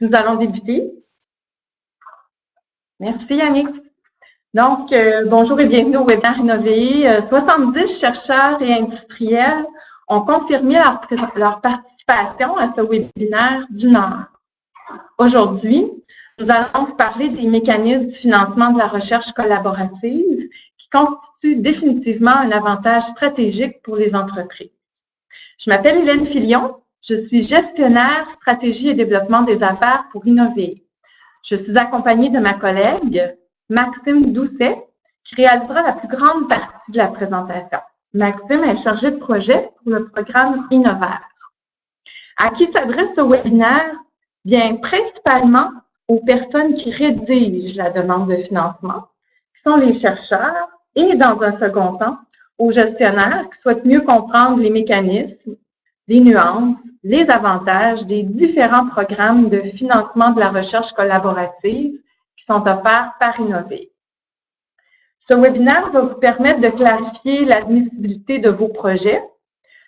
Nous allons débuter. Merci Yannick. Donc, bonjour et bienvenue au webinaire Innover. 70 chercheurs et industriels ont confirmé leur participation à ce webinaire d'une heure. Aujourd'hui, nous allons vous parler des mécanismes du financement de la recherche collaborative qui constituent définitivement un avantage stratégique pour les entreprises. Je m'appelle Hélène Filion, je suis gestionnaire stratégie et développement des affaires pour Innover. Je suis accompagnée de ma collègue Maxime Doucet, qui réalisera la plus grande partie de la présentation. Maxime est chargé de projet pour le programme Innover. À qui s'adresse ce webinaire? Bien, principalement aux personnes qui rédigent la demande de financement, qui sont les chercheurs, et dans un second temps, aux gestionnaires qui souhaitent mieux comprendre les mécanismes, les nuances, les avantages des différents programmes de financement de la recherche collaborative qui sont offerts par Innover. Ce webinaire va vous permettre de clarifier l'admissibilité de vos projets,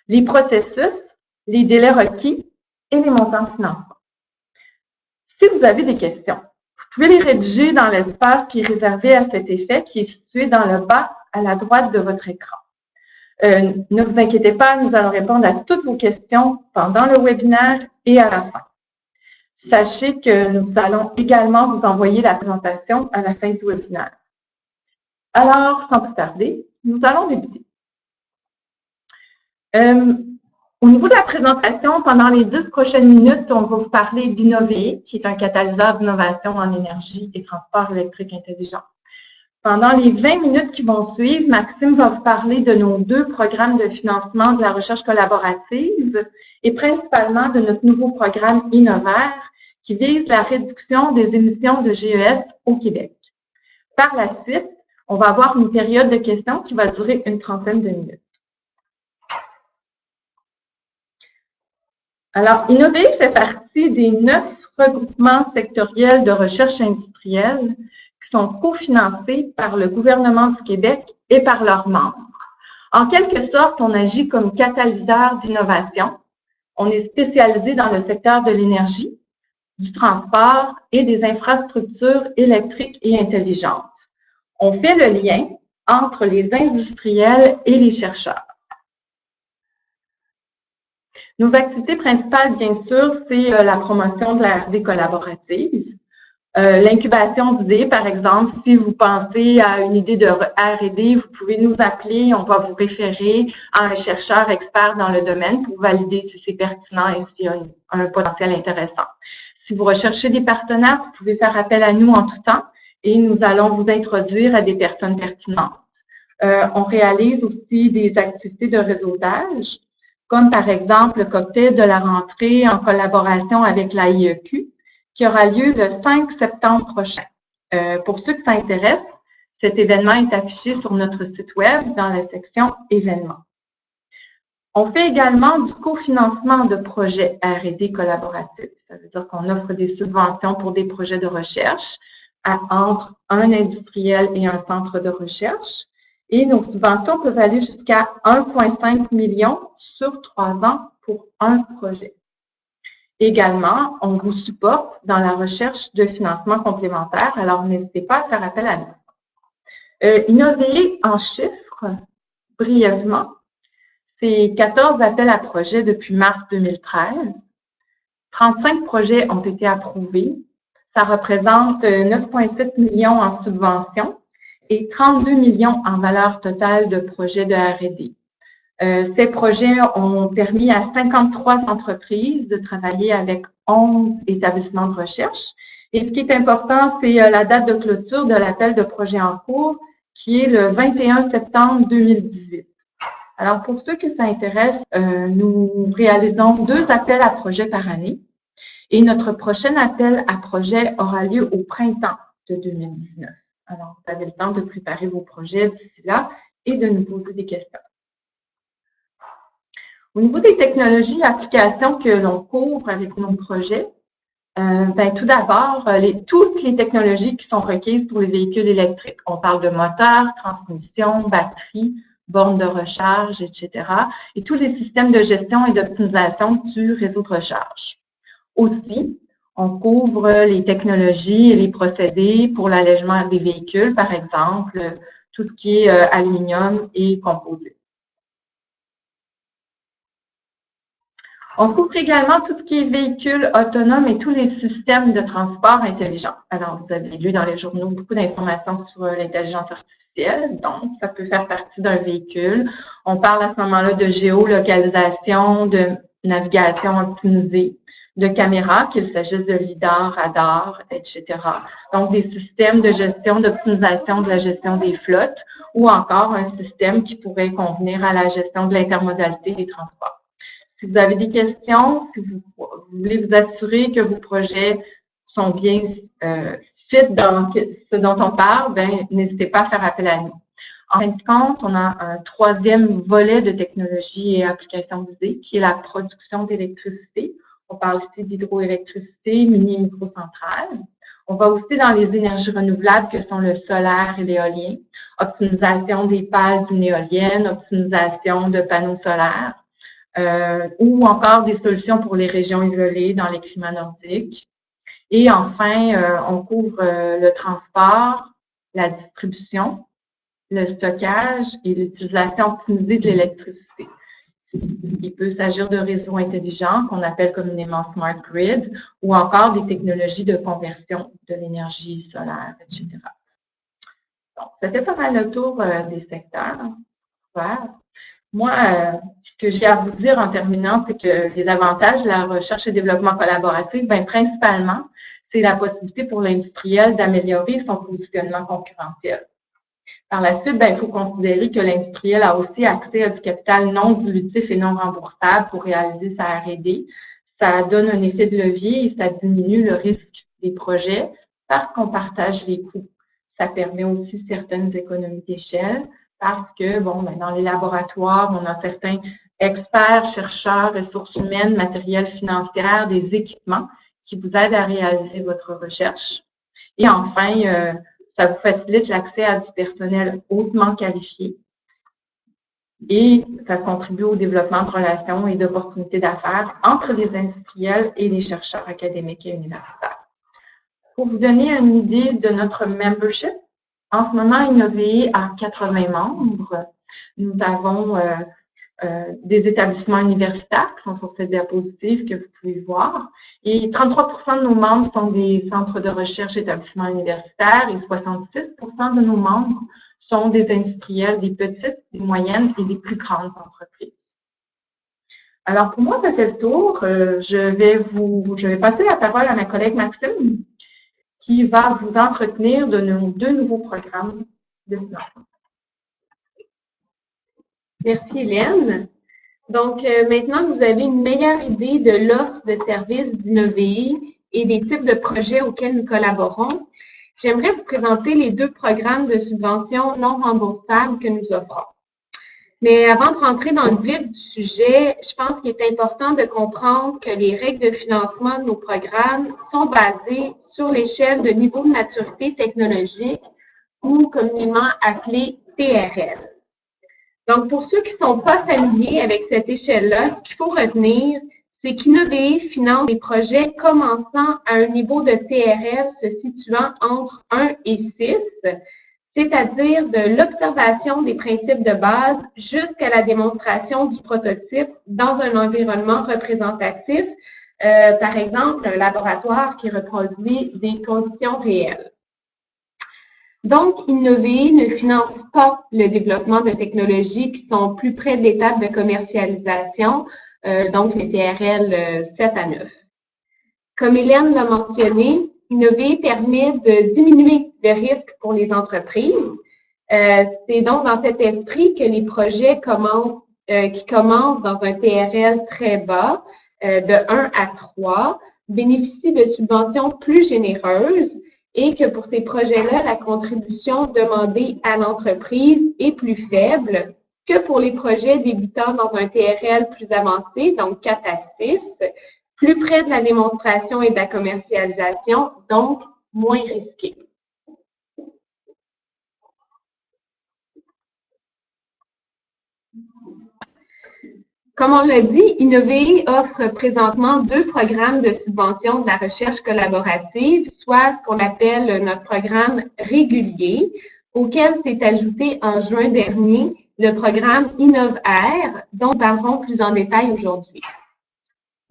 les processus, les délais requis et les montants de financement. Si vous avez des questions, vous pouvez les rédiger dans l'espace qui est réservé à cet effet, qui est situé dans le bas à la droite de votre écran. Ne vous inquiétez pas, nous allons répondre à toutes vos questions pendant le webinaire et à la fin. Sachez que nous allons également vous envoyer la présentation à la fin du webinaire. Alors, sans plus tarder, nous allons débuter. Au niveau de la présentation, pendant les 10 prochaines minutes, on va vous parler d'Innover, qui est un catalyseur d'innovation en énergie et transport électrique intelligent. Pendant les 20 minutes qui vont suivre, Maxime va vous parler de nos 2 programmes de financement de la recherche collaborative et principalement de notre nouveau programme Innover qui vise la réduction des émissions de GES au Québec. Par la suite, on va avoir une période de questions qui va durer une trentaine de minutes. Alors, Innover fait partie des 9 regroupements sectoriels de recherche industrielle qui sont cofinancés par le gouvernement du Québec et par leurs membres. En quelque sorte, on agit comme catalyseur d'innovation. On est spécialisé dans le secteur de l'énergie, du transport et des infrastructures électriques et intelligentes. On fait le lien entre les industriels et les chercheurs. Nos activités principales, bien sûr, c'est la promotion de la R&D collaborative, l'incubation d'idées, par exemple. Si vous pensez à une idée de R&D, vous pouvez nous appeler, on va vous référer à un chercheur expert dans le domaine pour valider si c'est pertinent et s'il y a un potentiel intéressant. Si vous recherchez des partenaires, vous pouvez faire appel à nous en tout temps et nous allons vous introduire à des personnes pertinentes. On réalise aussi des activités de réseautage, comme par exemple le cocktail de la rentrée en collaboration avec la IEQ, qui aura lieu le 5 septembre prochain. Pour ceux que ça intéresse, cet événement est affiché sur notre site web dans la section événements. On fait également du cofinancement de projets R&D collaboratifs. Ça veut dire qu'on offre des subventions pour des projets de recherche entre un industriel et un centre de recherche. Et nos subventions peuvent aller jusqu'à 1,5 million sur 3 ans pour un projet. Également, on vous supporte dans la recherche de financement complémentaire, alors n'hésitez pas à faire appel à nous. Innover en chiffres, brièvement, c'est 14 appels à projets depuis mars 2013. 35 projets ont été approuvés. Ça représente 9,7 millions en subventions et 32 millions en valeur totale de projets de R&D. Ces projets ont permis à 53 entreprises de travailler avec 11 établissements de recherche. Et ce qui est important, c'est la date de clôture de l'appel de projet en cours, qui est le 21 septembre 2018. Alors, pour ceux que ça intéresse, nous réalisons 2 appels à projets par année. Et notre prochain appel à projet aura lieu au printemps de 2019. Alors, vous avez le temps de préparer vos projets d'ici là et de nous poser des questions. Au niveau des technologies et applications que l'on couvre avec nos projets, tout d'abord, toutes les technologies qui sont requises pour les véhicules électriques. On parle de moteurs, transmission, batterie, bornes de recharge, etc. Et tous les systèmes de gestion et d'optimisation du réseau de recharge. Aussi, On couvre les technologies et les procédés pour l'allègement des véhicules, par exemple, tout ce qui est aluminium et composite. On couvre également tout ce qui est véhicules autonomes et tous les systèmes de transport intelligents. Alors, vous avez lu dans les journaux beaucoup d'informations sur l'intelligence artificielle, donc ça peut faire partie d'un véhicule. On parle à ce moment-là de géolocalisation, de navigation optimisée, de caméras, qu'il s'agisse de lidar, radar, etc. Donc, des systèmes de gestion, d'optimisation de la gestion des flottes ou encore un système qui pourrait convenir à la gestion de l'intermodalité des transports. Si vous avez des questions, si vous voulez vous assurer que vos projets sont bien fit dans ce dont on parle, ben n'hésitez pas à faire appel à nous. En fin de compte, on a un troisième volet de technologie et application d'idées qui est la production d'électricité. On parle ici d'hydroélectricité, mini- et microcentrales. On va aussi dans les énergies renouvelables que sont le solaire et l'éolien, optimisation des pales d'une éolienne, optimisation de panneaux solaires. Ou encore des solutions pour les régions isolées dans les climats nordiques. Et enfin, on couvre le transport, la distribution, le stockage et l'utilisation optimisée de l'électricité. Il peut s'agir de réseaux intelligents qu'on appelle communément smart grid ou encore des technologies de conversion de l'énergie solaire, etc. Donc, ça fait pas mal le tour des secteurs. Voilà. Moi, ce que j'ai à vous dire en terminant, c'est que les avantages de la recherche et développement collaboratif, bien, principalement, c'est la possibilité pour l'industriel d'améliorer son positionnement concurrentiel. Par la suite, bien, il faut considérer que l'industriel a aussi accès à du capital non dilutif et non remboursable pour réaliser sa R&D. Ça donne un effet de levier et ça diminue le risque des projets parce qu'on partage les coûts. Ça permet aussi certaines économies d'échelle parce que, bon, ben, dans les laboratoires, on a certains experts, chercheurs, ressources humaines, matériel financier, des équipements qui vous aident à réaliser votre recherche. Et enfin, ça vous facilite l'accès à du personnel hautement qualifié et ça contribue au développement de relations et d'opportunités d'affaires entre les industriels et les chercheurs académiques et universitaires. Pour vous donner une idée de notre membership, en ce moment, Innover a 80 membres. Nous avons des établissements universitaires qui sont sur cette diapositive que vous pouvez voir. Et 33% de nos membres sont des centres de recherche établissements universitaires et 66% de nos membres sont des industriels, des petites, des moyennes et des plus grandes entreprises. Alors, pour moi, ça fait le tour. Je vais passer la parole à ma collègue Maxime qui va vous entretenir de nos 2 nouveaux programmes de financement. Merci Hélène. Donc, maintenant que vous avez une meilleure idée de l'offre de services d'Innover et des types de projets auxquels nous collaborons, j'aimerais vous présenter les 2 programmes de subvention non remboursables que nous offrons. Mais avant de rentrer dans le vif du sujet, je pense qu'il est important de comprendre que les règles de financement de nos programmes sont basées sur l'échelle de niveau de maturité technologique ou communément appelée TRL. Donc, pour ceux qui ne sont pas familiers avec cette échelle-là, ce qu'il faut retenir, c'est qu'Innover finance des projets commençant à un niveau de TRL se situant entre 1 et 6, c'est-à-dire de l'observation des principes de base jusqu'à la démonstration du prototype dans un environnement représentatif, par exemple un laboratoire qui reproduit des conditions réelles. Donc, Innover ne finance pas le développement de technologies qui sont plus près de l'étape de commercialisation, donc les TRL 7 à 9. Comme Hélène l'a mentionné, Innover permet de diminuer le risque pour les entreprises. C'est donc dans cet esprit que les projets qui commencent dans un TRL très bas, de 1 à 3, bénéficient de subventions plus généreuses et que pour ces projets-là, la contribution demandée à l'entreprise est plus faible que pour les projets débutant dans un TRL plus avancé, donc 4 à 6, plus près de la démonstration et de la commercialisation, donc moins risqué. Comme on l'a dit, Innover offre présentement 2 programmes de subvention de la recherche collaborative, soit ce qu'on appelle notre programme régulier, auquel s'est ajouté en juin dernier le programme InnovAir, dont nous parlerons plus en détail aujourd'hui.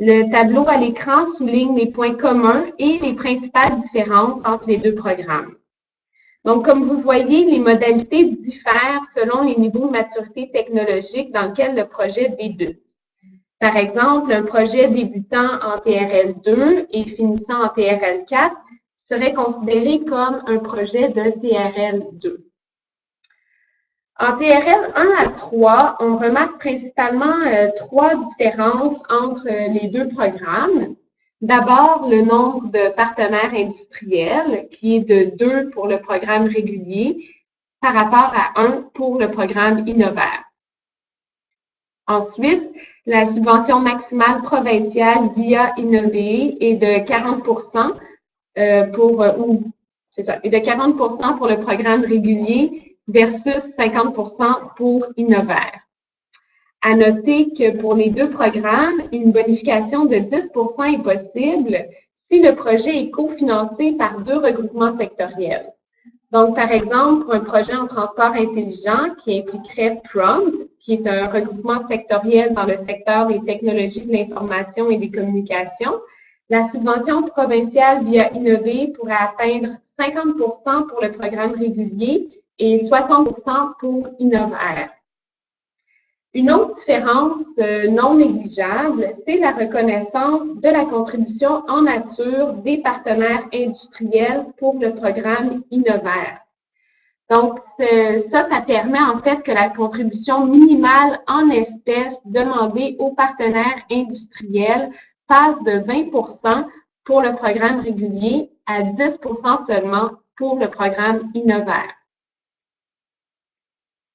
Le tableau à l'écran souligne les points communs et les principales différences entre les 2 programmes. Donc, comme vous voyez, les modalités diffèrent selon les niveaux de maturité technologique dans lesquels le projet débute. Par exemple, un projet débutant en TRL 2 et finissant en TRL 4 serait considéré comme un projet de TRL 2. En TRL 1 à 3, on remarque principalement 3 différences entre les 2 programmes. D'abord, le nombre de partenaires industriels, qui est de 2 pour le programme régulier par rapport à 1 pour le programme Innovaire. Ensuite, la subvention maximale provinciale via Innover est de 40% pour le programme régulier versus 50% pour Innovaire. À noter que pour les 2 programmes, une bonification de 10% est possible si le projet est cofinancé par 2 regroupements sectoriels. Donc, par exemple, pour un projet en transport intelligent qui impliquerait Prompt, qui est un regroupement sectoriel dans le secteur des technologies de l'information et des communications, la subvention provinciale via Innover pourrait atteindre 50% pour le programme régulier et 60% pour Innovaire. Une autre différence non négligeable, c'est la reconnaissance de la contribution en nature des partenaires industriels pour le programme Innovaire. Donc, ça permet en fait que la contribution minimale en espèces demandée aux partenaires industriels passe de 20% pour le programme régulier à 10% seulement pour le programme Innovaire.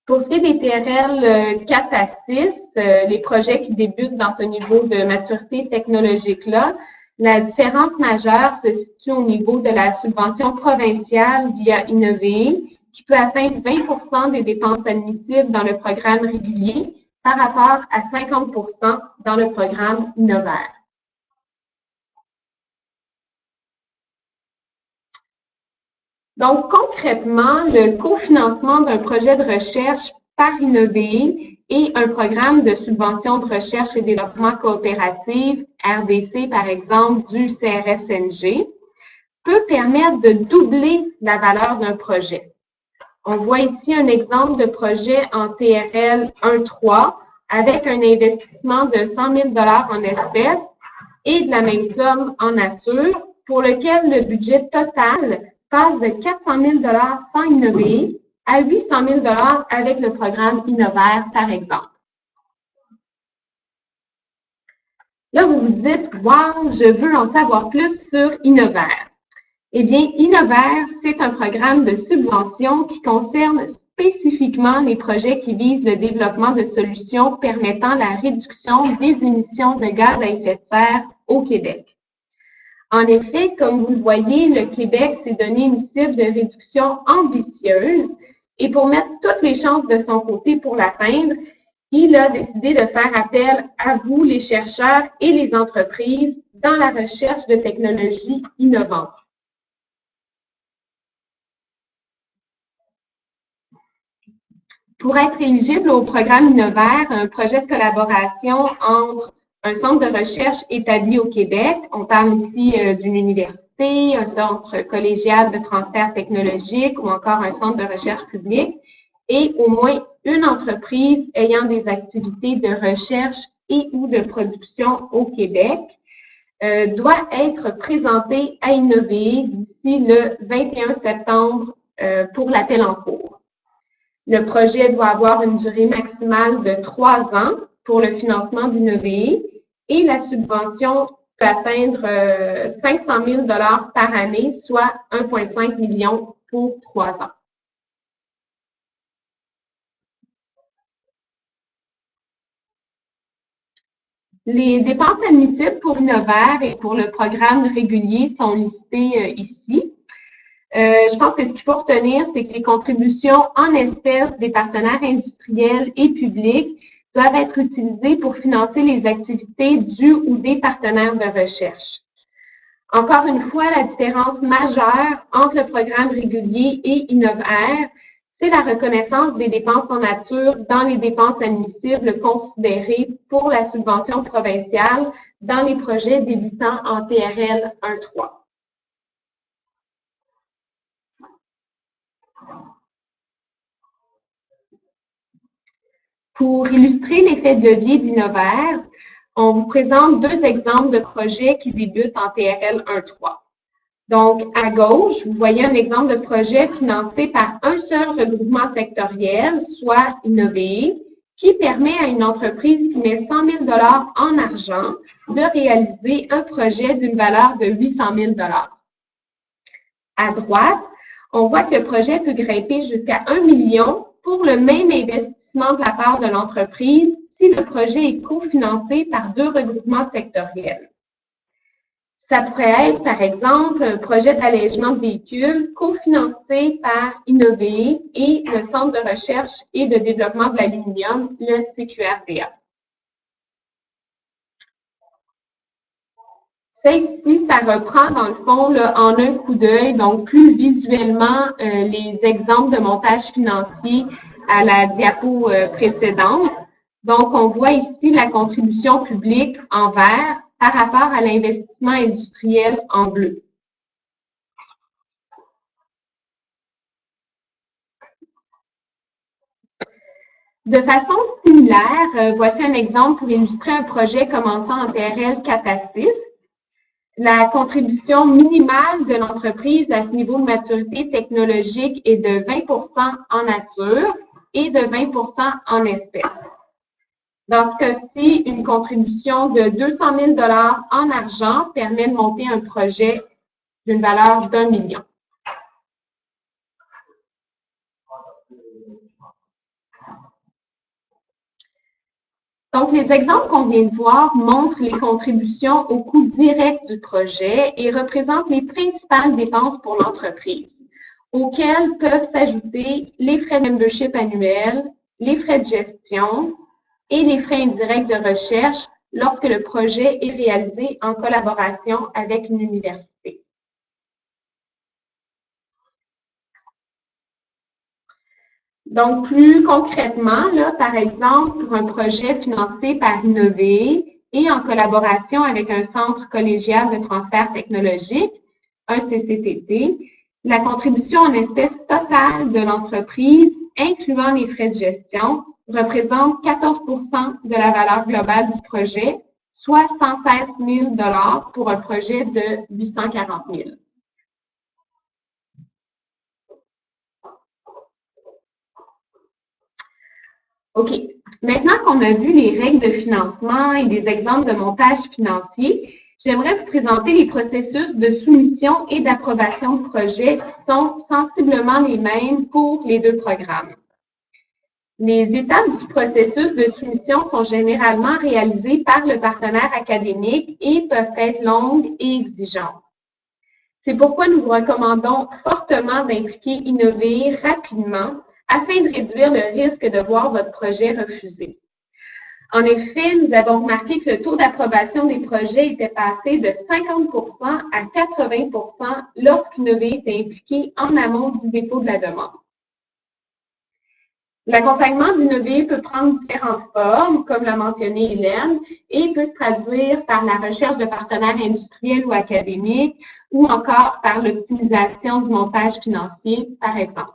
Pour ce qui est des TRL 4 à 6, les projets qui débutent dans ce niveau de maturité technologique-là, la différence majeure se situe au niveau de la subvention provinciale via Innover, qui peut atteindre 20% des dépenses admissibles dans le programme régulier par rapport à 50% dans le programme Innovaire. Donc, concrètement, le cofinancement d'un projet de recherche par Innover et un programme de subvention de recherche et développement coopératif, RDC par exemple, du CRSNG, peut permettre de doubler la valeur d'un projet. On voit ici un exemple de projet en TRL 1.3 avec un investissement de 100 000 $ en espèces et de la même somme en nature, pour lequel le budget total passe de 400 000 $ sans Innover à 800 000 $ avec le programme Innovaire, par exemple. Là, vous vous dites, « Wow, je veux en savoir plus sur Innovaire ». Eh bien, Innovaire, c'est un programme de subvention qui concerne spécifiquement les projets qui visent le développement de solutions permettant la réduction des émissions de gaz à effet de serre au Québec. En effet, comme vous le voyez, le Québec s'est donné une cible de réduction ambitieuse et pour mettre toutes les chances de son côté pour l'atteindre, il a décidé de faire appel à vous, les chercheurs et les entreprises, dans la recherche de technologies innovantes. Pour être éligible au programme Innovaire, un projet de collaboration entre un centre de recherche établi au Québec, on parle ici d'une université, un centre collégial de transfert technologique ou encore un centre de recherche publique, et au moins une entreprise ayant des activités de recherche et ou de production au Québec, doit être présentée à Innover d'ici le 21 septembre pour l'appel en cours. Le projet doit avoir une durée maximale de 3 ans pour le financement d'Innover et la subvention peut atteindre 500 000 $ par année, soit 1,5 million pour 3 ans. Les dépenses admissibles pour Innovaire et pour le programme régulier sont listées ici. Je pense que ce qu'il faut retenir, c'est que les contributions en espèces des partenaires industriels et publics doivent être utilisés pour financer les activités du ou des partenaires de recherche. Encore une fois, la différence majeure entre le programme régulier et Innovaire, c'est la reconnaissance des dépenses en nature dans les dépenses admissibles considérées pour la subvention provinciale dans les projets débutant en TRL 1.3. Pour illustrer l'effet de levier d'Innovaire, on vous présente deux exemples de projets qui débutent en TRL 1.3. Donc, à gauche, vous voyez un exemple de projet financé par un seul regroupement sectoriel, soit Innover, qui permet à une entreprise qui met 100 000 $ en argent de réaliser un projet d'une valeur de 800 000 $. À droite, on voit que le projet peut grimper jusqu'à 1 million pour le même investissement de la part de l'entreprise si le projet est cofinancé par deux regroupements sectoriels. Ça pourrait être, par exemple, un projet d'allègement de véhicules cofinancé par Innover et le Centre de recherche et de développement de l'aluminium, le CQRDA. Ça ici, ça reprend dans le fond là, en un coup d'œil, donc plus visuellement les exemples de montage financier à la diapo précédente. Donc, on voit ici la contribution publique en vert par rapport à l'investissement industriel en bleu. De façon similaire, voici un exemple pour illustrer un projet commençant en TRL 4 à 6. La contribution minimale de l'entreprise à ce niveau de maturité technologique est de 20 % en nature et de 20 % en espèces. Dans ce cas-ci, une contribution de 200 000 $ en argent permet de monter un projet d'une valeur d'1 million. Donc, les exemples qu'on vient de voir montrent les contributions au coût direct du projet et représentent les principales dépenses pour l'entreprise, auxquelles peuvent s'ajouter les frais de membership annuels, les frais de gestion et les frais indirects de recherche lorsque le projet est réalisé en collaboration avec une université. Donc, plus concrètement, là, par exemple, pour un projet financé par Innover et en collaboration avec un centre collégial de transfert technologique, un CCTT, la contribution en espèces totale de l'entreprise, incluant les frais de gestion, représente 14 % de la valeur globale du projet, soit 116 000 $ pour un projet de 840 000. OK. Maintenant qu'on a vu les règles de financement et des exemples de montage financier, j'aimerais vous présenter les processus de soumission et d'approbation de projet qui sont sensiblement les mêmes pour les deux programmes. Les étapes du processus de soumission sont généralement réalisées par le partenaire académique et peuvent être longues et exigeantes. C'est pourquoi nous vous recommandons fortement d'impliquer Innover rapidement afin de réduire le risque de voir votre projet refusé. En effet, nous avons remarqué que le taux d'approbation des projets était passé de 50 % à 80 % lorsqu'Innover était impliqué en amont du dépôt de la demande. L'accompagnement d'Innover peut prendre différentes formes, comme l'a mentionné Hélène, et peut se traduire par la recherche de partenaires industriels ou académiques, ou encore par l'optimisation du montage financier, par exemple.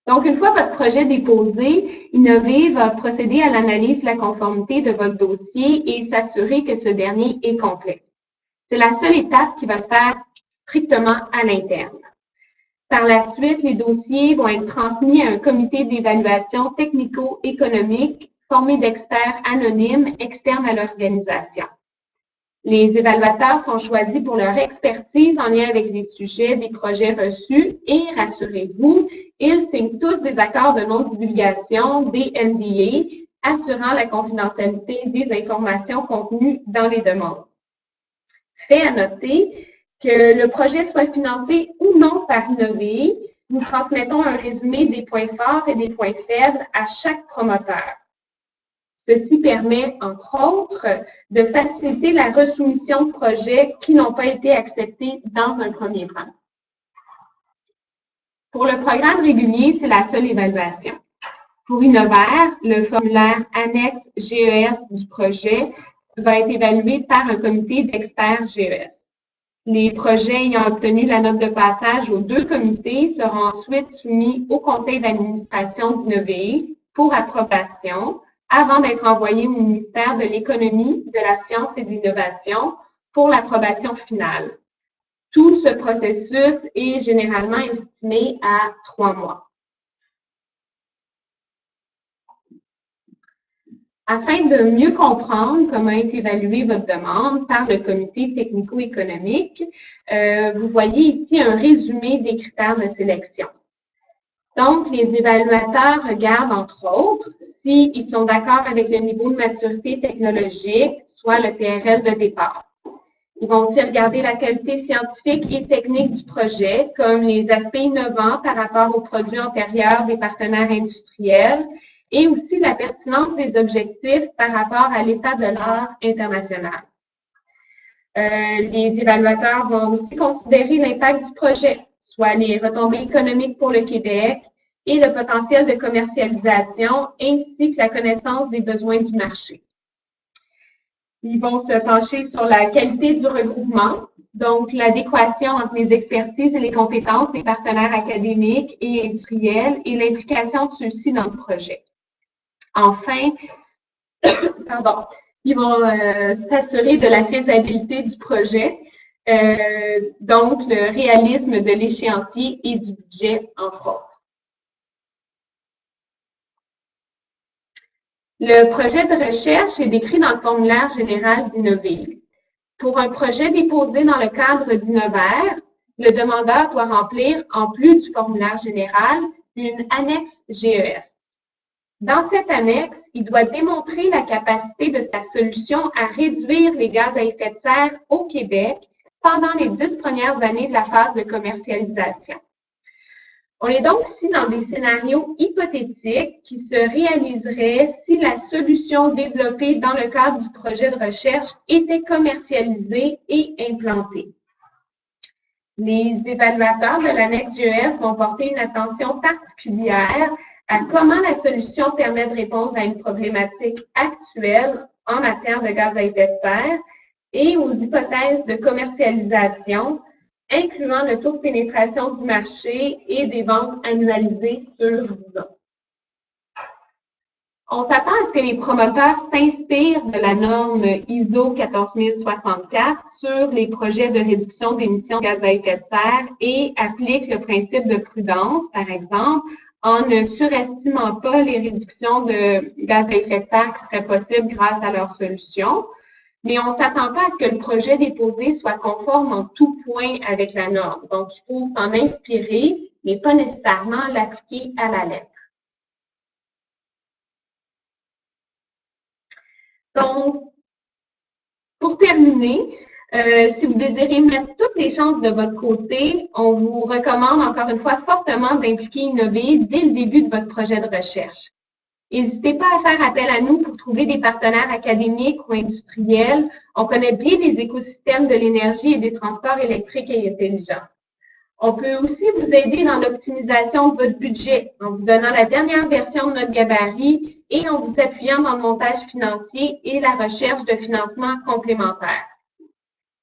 Donc, une fois votre projet déposé, Innover va procéder à l'analyse de la conformité de votre dossier et s'assurer que ce dernier est complet. C'est la seule étape qui va se faire strictement à l'interne. Par la suite, les dossiers vont être transmis à un comité d'évaluation technico-économique formé d'experts anonymes externes à l'organisation. Les évaluateurs sont choisis pour leur expertise en lien avec les sujets des projets reçus et, rassurez-vous, ils signent tous des accords de non-divulgation, des NDA, assurant la confidentialité des informations contenues dans les demandes. Fait à noter que le projet soit financé ou non par Innover, nous transmettons un résumé des points forts et des points faibles à chaque promoteur. Ceci permet, entre autres, de faciliter la resoumission de projets qui n'ont pas été acceptés dans un premier temps. Pour le programme régulier, c'est la seule évaluation. Pour Innovaire, le formulaire annexe GES du projet va être évalué par un comité d'experts GES. Les projets ayant obtenu la note de passage aux 2 comités seront ensuite soumis au conseil d'administration d'Innovae pour approbation avant d'être envoyés au ministère de l'Économie, de la Science et de l'Innovation pour l'approbation finale. Tout ce processus est généralement estimé à 3 mois. Afin de mieux comprendre comment est évaluée votre demande par le comité technico-économique, vous voyez ici un résumé des critères de sélection. Donc, les évaluateurs regardent, entre autres, s'ils sont d'accord avec le niveau de maturité technologique, soit le TRL de départ. Ils vont aussi regarder la qualité scientifique et technique du projet, comme les aspects innovants par rapport aux produits antérieurs des partenaires industriels et aussi la pertinence des objectifs par rapport à l'état de l'art international. Les évaluateurs vont aussi considérer l'impact du projet, soit les retombées économiques pour le Québec et le potentiel de commercialisation, ainsi que la connaissance des besoins du marché. Ils vont se pencher sur la qualité du regroupement, donc l'adéquation entre les expertises et les compétences des partenaires académiques et industriels et l'implication de ceux-ci dans le projet. Enfin, ils vont s'assurer de la faisabilité du projet, donc le réalisme de l'échéancier et du budget, entre autres. Le projet de recherche est décrit dans le formulaire général d'Innovae. Pour un projet déposé dans le cadre d'Innovaire, le demandeur doit remplir, en plus du formulaire général, une annexe GES. Dans cette annexe, il doit démontrer la capacité de sa solution à réduire les gaz à effet de serre au Québec pendant les 10 premières années de la phase de commercialisation. On est donc ici dans des scénarios hypothétiques qui se réaliseraient si la solution développée dans le cadre du projet de recherche était commercialisée et implantée. Les évaluateurs de l'annexe GES vont porter une attention particulière à comment la solution permet de répondre à une problématique actuelle en matière de gaz à effet de serre et aux hypothèses de commercialisation, incluant le taux de pénétration du marché et des ventes annualisées sur 10 ans. On s'attend à ce que les promoteurs s'inspirent de la norme ISO 14064 sur les projets de réduction d'émissions de gaz à effet de serre et appliquent le principe de prudence, par exemple, en ne surestimant pas les réductions de gaz à effet de serre qui seraient possibles grâce à leur solution. Mais on ne s'attend pas à ce que le projet déposé soit conforme en tout point avec la norme. Donc, il faut s'en inspirer, mais pas nécessairement l'appliquer à la lettre. Donc, pour terminer, si vous désirez mettre toutes les chances de votre côté, on vous recommande encore une fois fortement d'impliquer Innovae dès le début de votre projet de recherche. N'hésitez pas à faire appel à nous pour trouver des partenaires académiques ou industriels. On connaît bien les écosystèmes de l'énergie et des transports électriques et intelligents. On peut aussi vous aider dans l'optimisation de votre budget en vous donnant la dernière version de notre gabarit et en vous appuyant dans le montage financier et la recherche de financement complémentaire.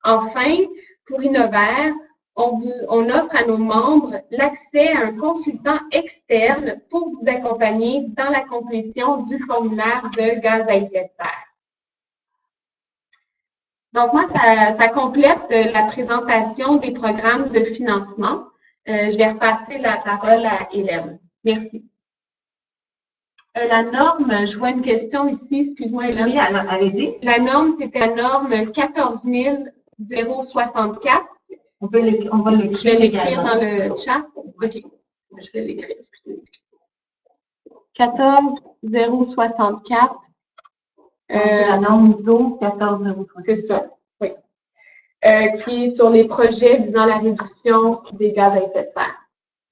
Enfin, pour Innovaire, on offre à nos membres l'accès à un consultant externe pour vous accompagner dans la complétion du formulaire de gaz à effet de serre. Donc, moi, ça complète la présentation des programmes de financement. Je vais repasser la parole à Hélène. Merci. La norme, je vois une question ici, excuse-moi Hélène. Oui, allez-y. La norme, c'était la norme 14 064. On va l'écrire. Je vais l'écrire dans le chat. OK. Je vais l'écrire, excusez-moi. 14064. C'est la norme ISO 14064. C'est ça, oui. Qui est sur les projets visant la réduction des gaz à effet de serre.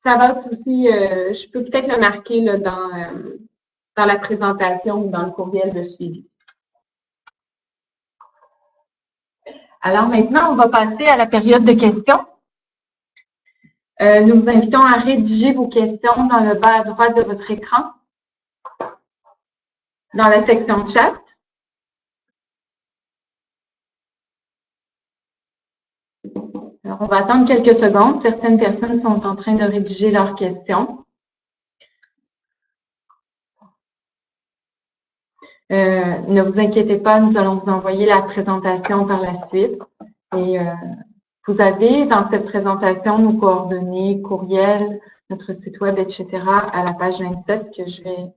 Ça va être aussi, je peux peut-être le marquer là, dans la présentation ou dans le courriel de suivi. Alors maintenant, on va passer à la période de questions. Nous vous invitons à rédiger vos questions dans le bas à droite de votre écran, dans la section chat. Alors, on va attendre quelques secondes. Certaines personnes sont en train de rédiger leurs questions. Ne vous inquiétez pas, nous allons vous envoyer la présentation par la suite. Et vous avez dans cette présentation nos coordonnées, courriel, notre site web, etc. à la page 27 que je vais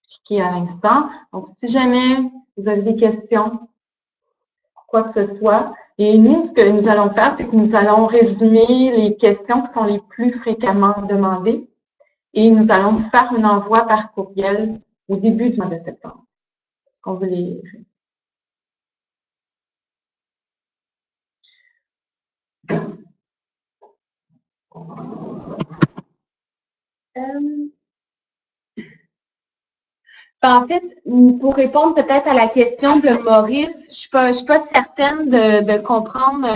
cliquer à l'instant. Donc, si jamais vous avez des questions, quoi que ce soit, et nous, ce que nous allons faire, c'est que nous allons résumer les questions qui sont les plus fréquemment demandées et nous allons faire un envoi par courriel au début du mois de septembre. Est-ce qu'on veut les... En fait, pour répondre peut-être à la question de Maurice, je suis pas certaine de comprendre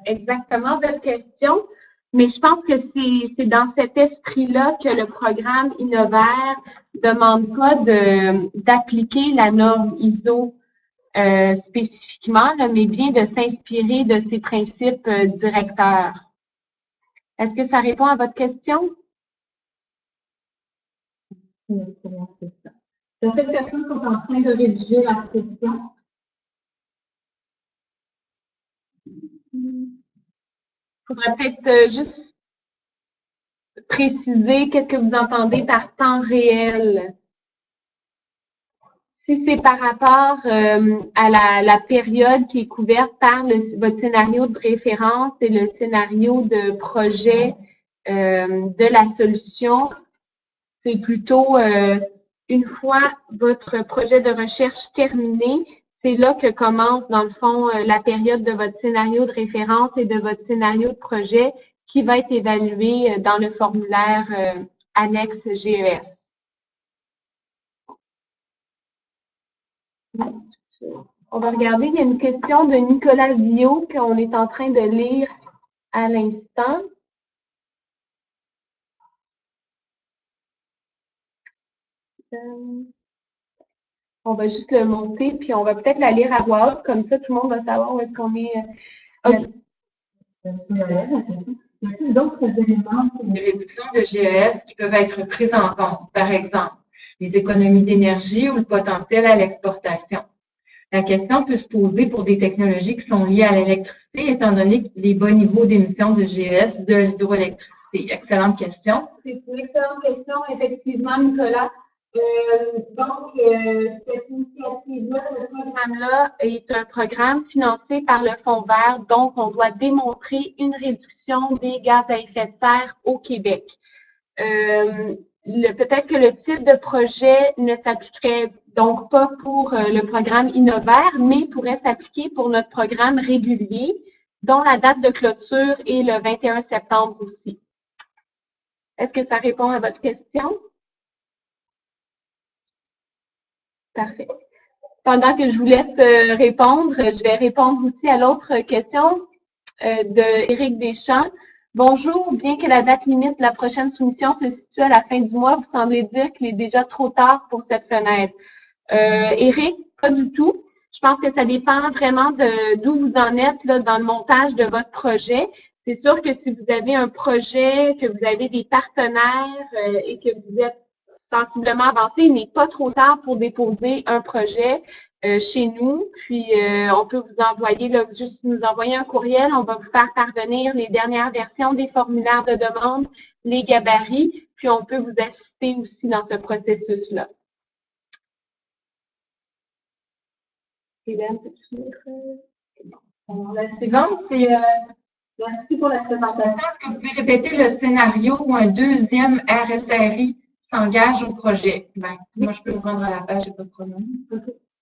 exactement votre question, mais je pense que c'est dans cet esprit-là que le programme Innovaire demande pas d'appliquer la norme ISO spécifiquement, là, mais bien de s'inspirer de ces principes directeurs. Est-ce que ça répond à votre question? Certaines personnes sont en train de rédiger leur question. Il faudrait peut-être juste préciser qu'est-ce que vous entendez par temps réel. Si c'est par rapport à la période qui est couverte par votre scénario de référence et le scénario de projet de la solution, c'est plutôt une fois votre projet de recherche terminé, c'est là que commence, dans le fond, la période de votre scénario de référence et de votre scénario de projet qui va être évalué dans le formulaire annexe GES. On va regarder, il y a une question de Nicolas Villot qu'on est en train de lire à l'instant. On va juste le monter, puis on va peut-être la lire à voix haute, comme ça tout le monde va savoir où est-ce qu'on est. OK. Y a-t-il d'autres éléments de réduction de GES qui peuvent être pris en compte? Par exemple, les économies d'énergie ou le potentiel à l'exportation. La question peut se poser pour des technologies qui sont liées à l'électricité, étant donné les bas niveaux d'émissions de GES de l'hydroélectricité. Excellente question. C'est une excellente question, effectivement, Nicolas. Cette initiative-là, ce programme-là est un programme financé par le Fonds vert, donc on doit démontrer une réduction des gaz à effet de serre au Québec. Peut-être que le type de projet ne s'appliquerait donc pas pour le programme Innovaire, mais pourrait s'appliquer pour notre programme régulier, dont la date de clôture est le 21 septembre aussi. Est-ce que ça répond à votre question? Parfait. Pendant que je vous laisse répondre, je vais répondre aussi à l'autre question de Éric Deschamps. Bonjour, bien que la date limite de la prochaine soumission se situe à la fin du mois, vous semblez dire qu'il est déjà trop tard pour cette fenêtre. Éric, pas du tout. Je pense que ça dépend vraiment d'où vous en êtes là, dans le montage de votre projet. C'est sûr que si vous avez un projet, que vous avez des partenaires et que vous êtes sensiblement avancé, il n'est pas trop tard pour déposer un projet chez nous. Puis, on peut vous envoyer, là, juste nous envoyer un courriel. On va vous faire parvenir les dernières versions des formulaires de demande, les gabarits, puis on peut vous assister aussi dans ce processus-là. Hélène, peux-tu lire? La suivante, c'est merci pour la présentation. Est-ce que vous pouvez répéter le scénario où un deuxième RSRI s'engage au projet? Ben, moi, je peux me rendre à la page, j'ai pas de problème.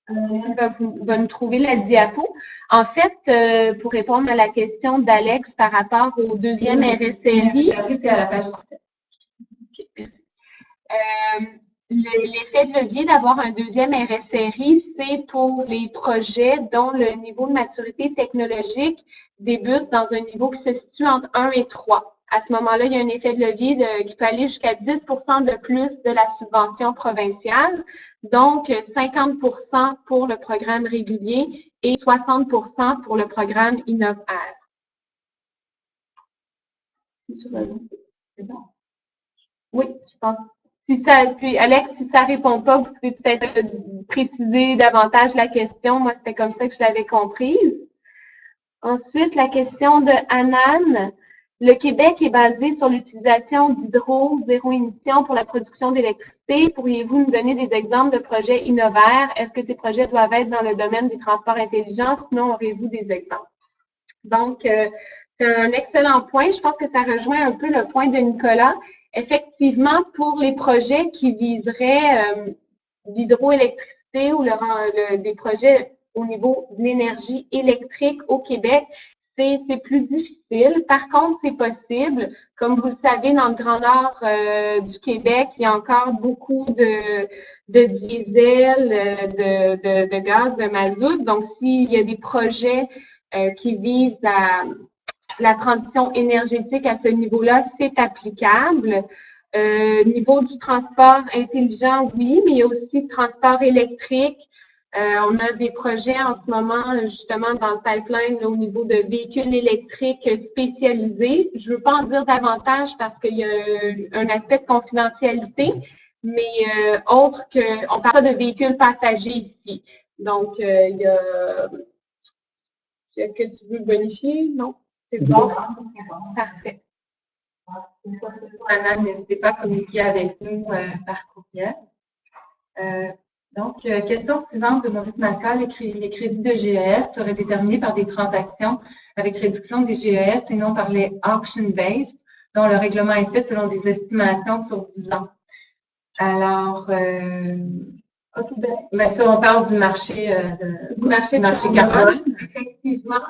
Va nous trouver la diapo. En fait, pour répondre à la question d'Alex par rapport au deuxième RSRI. C'est à la page 17. L'effet de levier d'avoir un deuxième RSRI, c'est pour les projets dont le niveau de maturité technologique débute dans un niveau qui se situe entre 1 et 3. À ce moment-là, il y a un effet de levier qui peut aller jusqu'à 10 de plus de la subvention provinciale, donc 50 pour le programme régulier et 60 pour le programme InnovR. C'est bon? Oui, je pense. Puis Alex, si ça répond pas, vous pouvez peut-être préciser davantage la question. Moi, c'était comme ça que je l'avais comprise. Ensuite, la question de Anan. Le Québec est basé sur l'utilisation d'hydro zéro émission pour la production d'électricité. Pourriez-vous nous donner des exemples de projets innovants? Est-ce que ces projets doivent être dans le domaine des transports intelligents? Sinon, aurez-vous des exemples? Donc, c'est un excellent point. Je pense que ça rejoint un peu le point de Nicolas. Effectivement, pour les projets qui viseraient l'hydroélectricité ou des projets au niveau de l'énergie électrique au Québec, c'est plus difficile. Par contre, c'est possible. Comme vous le savez, dans le Grand Nord du Québec, il y a encore beaucoup de diesel, de gaz, de mazout. Donc, s'il y a des projets qui visent la transition énergétique à ce niveau-là, c'est applicable. Niveau du transport intelligent, oui, mais il y a aussi le transport électrique. On a des projets en ce moment, justement, dans le pipeline là, au niveau de véhicules électriques spécialisés. Je ne veux pas en dire davantage parce qu'il y a un aspect de confidentialité, mais autre que, on parle pas de véhicules passagers ici. Donc, il y a... Est-ce que tu veux bonifier? Non? C'est bon? Parfait. Anna, n'hésitez pas à communiquer avec nous par courriel. Donc, question suivante de Maurice Malka. Les crédits de GES seraient déterminés par des transactions avec réduction des GES et non par les auction-based, dont le règlement est fait selon des estimations sur 10 ans. Alors, ben ça, on parle du marché carbone. Effectivement,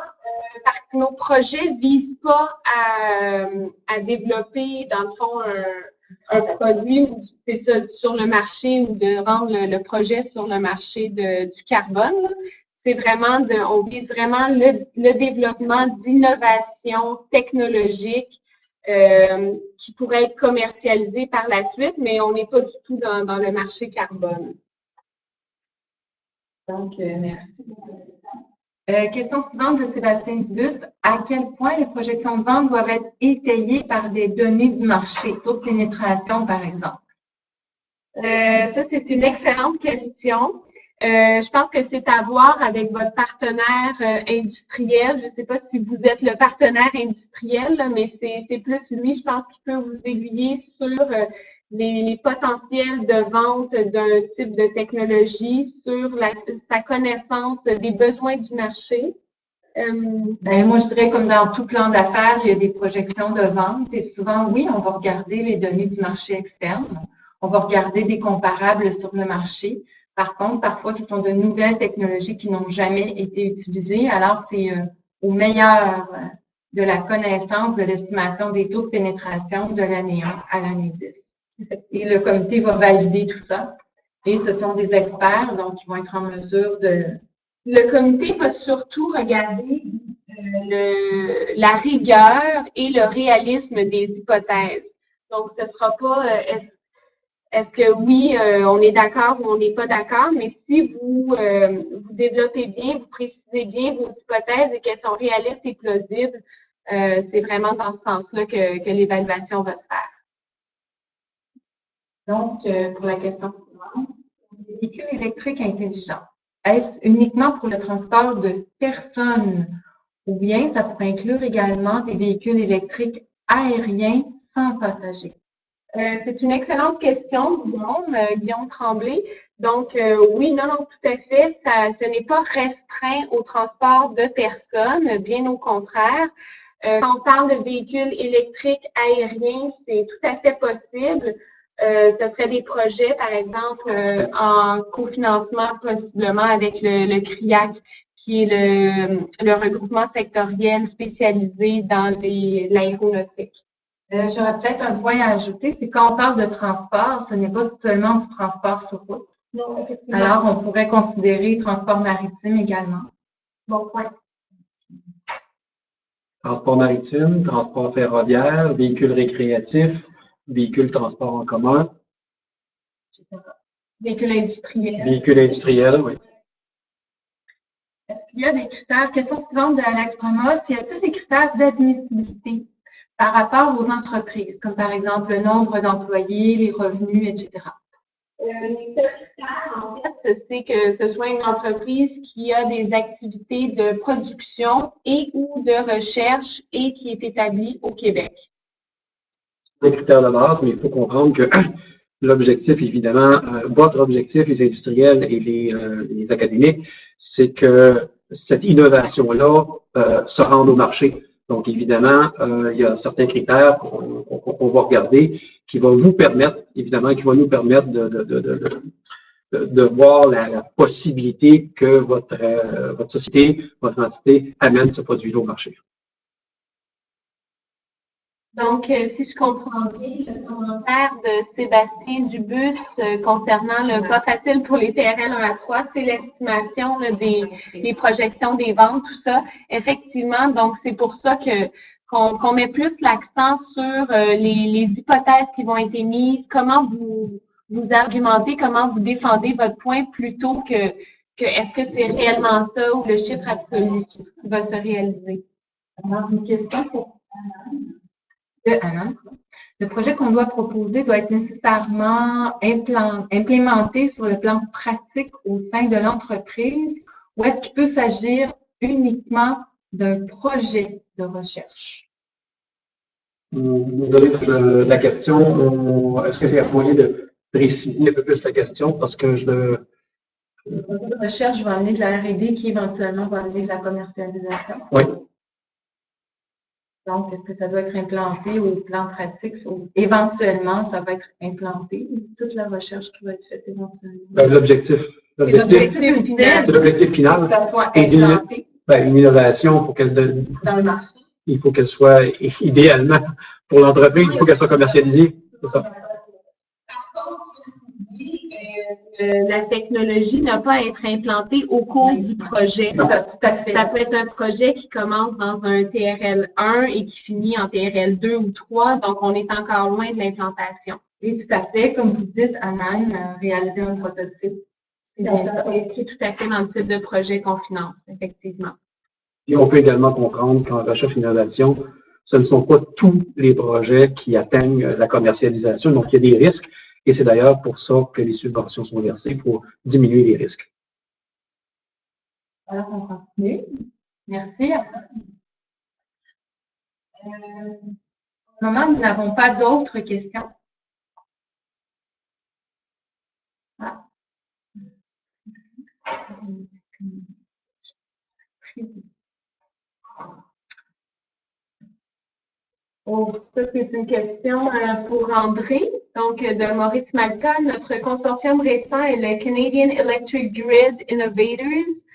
parce que nos projets ne visent pas à développer, dans le fond, un produit c'est ça, sur le marché ou de rendre le projet sur le marché du carbone. C'est vraiment on vise vraiment le développement d'innovations technologiques qui pourraient être commercialisées par la suite, mais on n'est pas du tout dans le marché carbone. Donc, merci beaucoup. Question suivante de Sébastien Dubus. À quel point les projections de vente doivent être étayées par des données du marché, taux de pénétration, par exemple? Ça, c'est une excellente question. Je pense que c'est à voir avec votre partenaire industriel. Je ne sais pas si vous êtes le partenaire industriel, là, mais c'est plus lui, je pense, qui peut vous aiguiller sur les potentiels de vente d'un type de technologie, sur sa connaissance des besoins du marché. Ben, moi, je dirais comme dans tout plan d'affaires, il y a des projections de vente et souvent, oui, on va regarder les données du marché externe. On va regarder des comparables sur le marché. Par contre, parfois, ce sont de nouvelles technologies qui n'ont jamais été utilisées. Alors, c'est au meilleur de la connaissance de l'estimation des taux de pénétration de l'année 1 à l'année 10. Et le comité va valider tout ça. Et ce sont des experts, donc ils vont être en mesure de... Le comité va surtout regarder la rigueur et le réalisme des hypothèses. Donc, ce ne sera pas est-ce que oui, on est d'accord ou on n'est pas d'accord, mais si vous développez bien, vous précisez bien vos hypothèses et qu'elles sont réalistes et plausibles, c'est vraiment dans ce sens-là que l'évaluation va se faire. Donc, pour la question suivante, les véhicules électriques intelligents, est-ce uniquement pour le transport de personnes ou bien ça pourrait inclure également des véhicules électriques aériens sans passagers? C'est une excellente question, Guillaume Tremblay. Donc, oui, non, tout à fait. Ce n'est pas restreint au transport de personnes, bien au contraire. Quand on parle de véhicules électriques aériens, c'est tout à fait possible. Ce serait des projets, par exemple, en cofinancement possiblement avec le CRIAC, qui est le regroupement sectoriel spécialisé dans l'aéronautique. J'aurais peut-être un point à ajouter, c'est quand on parle de transport, ce n'est pas seulement du transport sur route. Non, effectivement. Alors, on pourrait considérer transport maritime également. Bon point. Transport maritime, transport ferroviaire, véhicules récréatifs, véhicules transport en commun, etc. Véhicules industriels. véhicules industriels, oui. Est-ce qu'il y a des critères, question suivante de Alex Promost, y a-t-il des critères d'admissibilité par rapport aux entreprises, comme par exemple le nombre d'employés, les revenus, etc.? Les seuls critères, en fait, c'est que ce soit une entreprise qui a des activités de production et ou de recherche et qui est établie au Québec. Les critères de base, mais il faut comprendre que l'objectif, évidemment, votre objectif, les industriels et les académiques, c'est que cette innovation-là se rende au marché. Donc, évidemment, il y a certains critères qu'on va regarder qui vont vous permettre, évidemment, qui vont nous permettre de voir la possibilité que votre société, votre entité amène ce produit-là au marché. Donc, si je comprends bien, le commentaire de Sébastien Dubus concernant le pas facile pour les TRL 1 à 3, c'est l'estimation des projections des ventes, tout ça. Effectivement, donc c'est pour ça qu'on met plus l'accent sur les hypothèses qui vont être émises, comment vous argumentez, comment vous défendez votre point plutôt que est-ce que c'est réellement ça ou le chiffre absolu qui va se réaliser. Alors, une question pour Anne. Le projet qu'on doit proposer doit être nécessairement implémenté sur le plan pratique au sein de l'entreprise ou est-ce qu'il peut s'agir uniquement d'un projet de recherche? Désolé de la question. Est-ce que j'ai moyen de préciser un peu plus la question parce que Le projet de recherche va amener de la R&D qui éventuellement va amener de la commercialisation. Oui. Donc, est-ce que ça doit être implanté au plan pratique? Éventuellement, ça va être implanté. Toute la recherche qui va être faite éventuellement. L'objectif final. C'est l'objectif final. Que ça soit implanté. Une innovation pour qu'elle dans le marché. Il faut qu'elle soit idéalement pour l'entreprise, il faut qu'elle soit commercialisée. C'est ça. Par contre, ceci dit, la technologie n'a pas à être implantée au cours du projet. Tout à fait. Ça peut être un projet qui commence dans un TRL 1 et qui finit en TRL 2 ou 3, donc on est encore loin de l'implantation. Et tout à fait, comme vous dites, Anne, réaliser un prototype. C'est inscrit tout à fait dans le type de projet qu'on finance, effectivement. Et on peut également comprendre qu'en recherche et innovation, ce ne sont pas tous les projets qui atteignent la commercialisation, donc il y a des risques. Et c'est d'ailleurs pour ça que les subventions sont versées, pour diminuer les risques. Alors, on continue. Merci. Pour le moment, nous n'avons pas d'autres questions. Ah. Oh, ça, c'est une question pour André. Donc, de Maurice Malta. Notre consortium récent est le Canadian Electric Grid Innovators.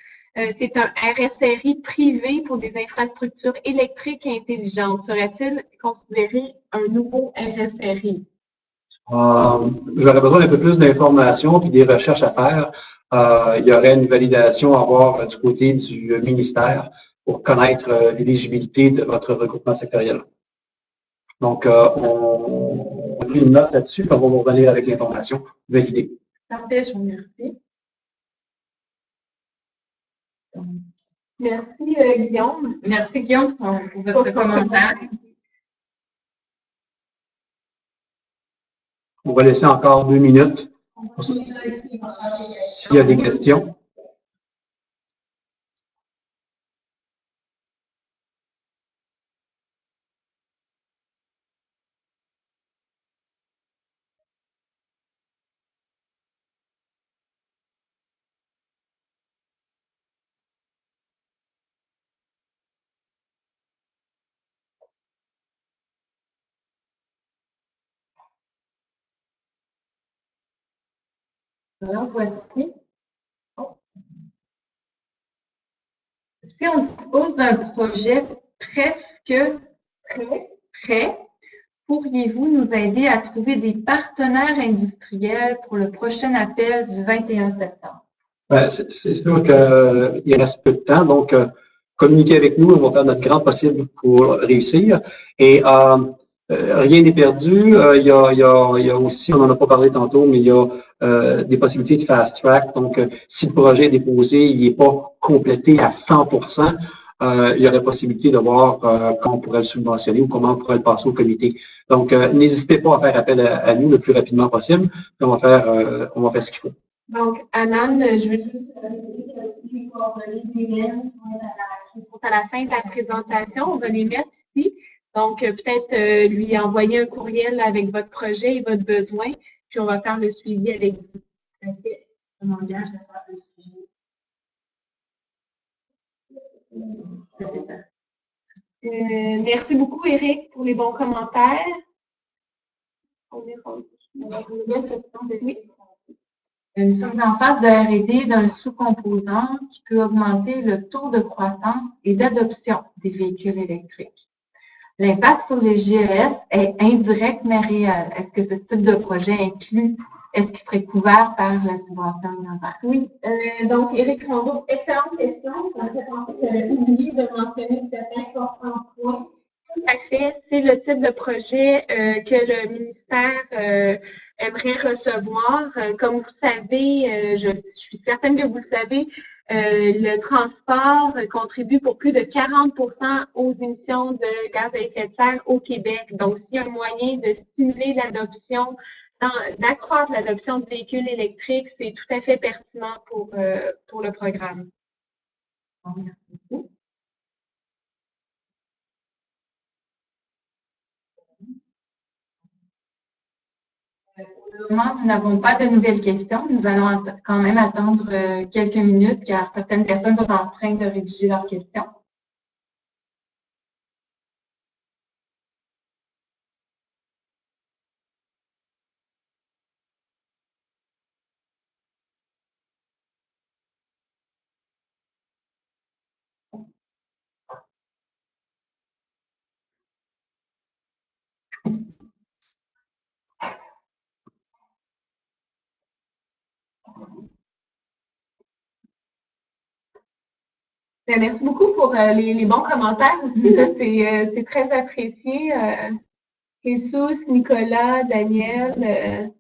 C'est un RSRI privé pour des infrastructures électriques intelligentes. Serait-il considéré un nouveau RSRI? J'aurais besoin d'un peu plus d'informations puis des recherches à faire. Il y aurait une validation à avoir du côté du ministère pour connaître l'éligibilité de votre regroupement sectoriel. Donc, on a pris une note là-dessus, puis on va vous revenir avec l'information validée. Parfait, je vous remercie. Merci, Guillaume. Merci, Guillaume, pour votre commentaire. On va laisser encore 2 minutes s'il y a des questions. Alors, voici. Si on dispose d'un projet presque prêt, pourriez-vous nous aider à trouver des partenaires industriels pour le prochain appel du 21 septembre? C'est sûr qu'il reste peu de temps, donc communiquez avec nous, on va faire notre grand possible pour réussir. Et rien n'est perdu. Il y a aussi, on n'en a pas parlé tantôt, mais il y a des possibilités de fast track. Donc, si le projet est déposé, il n'est pas complété à 100%, il y aurait possibilité de voir comment on pourrait le subventionner ou comment on pourrait le passer au comité. Donc, n'hésitez pas à faire appel à nous le plus rapidement possible. On va faire ce qu'il faut. Donc, Anand, je veux juste les coordonnées d'Hélène qui sont à la fin de la présentation. On va les mettre ici. Donc, peut-être lui envoyer un courriel avec votre projet et votre besoin, puis on va faire le suivi avec vous. On m'engage à faire le suivi. Merci beaucoup, Eric, pour les bons commentaires. Oui. Nous sommes en phase de R&D d'un sous-composant qui peut augmenter le taux de croissance et d'adoption des véhicules électriques. L'impact sur les GES est indirect mais réel. Est-ce que ce type de projet est-ce qu'il serait couvert par la subvention Innovaire? Oui, donc Éric Rondeau, excellente question. En fait, j'avais oublié de mentionner certains importants points. Tout à fait, c'est le type de projet que le ministère aimerait recevoir. Comme vous savez, je suis certaine que vous le savez, le transport contribue pour plus de 40% aux émissions de gaz à effet de serre au Québec. Donc, s'il y a un moyen de stimuler l'adoption, d'accroître l'adoption de véhicules électriques, c'est tout à fait pertinent pour le programme. Merci beaucoup. Pour le moment, nous n'avons pas de nouvelles questions. Nous allons quand même attendre quelques minutes car certaines personnes sont en train de rédiger leurs questions. Merci beaucoup pour les bons commentaires aussi. C'est très apprécié. Jesus, Nicolas, Daniel.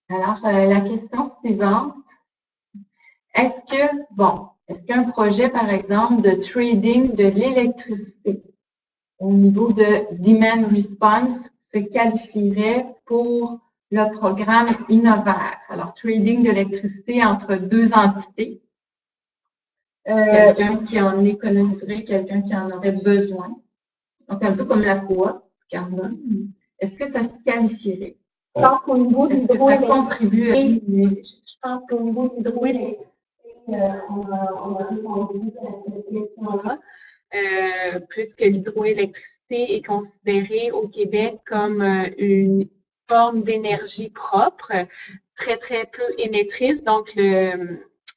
Alors, la question suivante. Est-ce qu'un projet, par exemple, de trading de l'électricité au niveau de Demand Response se qualifierait pour le programme Innovaire? Alors, trading de l'électricité entre deux entités. Quelqu'un qui en économiserait, quelqu'un qui en aurait besoin. Donc, un peu comme la coop, carbone. Est-ce que ça se qualifierait? Je pense qu'au niveau Est-ce que ça contribue à Je pense qu'au niveau de l'hydroélectricité, on a répondu à cette question-là, puisque l'hydroélectricité est considérée au Québec comme une forme d'énergie propre, très, très peu émettrice, donc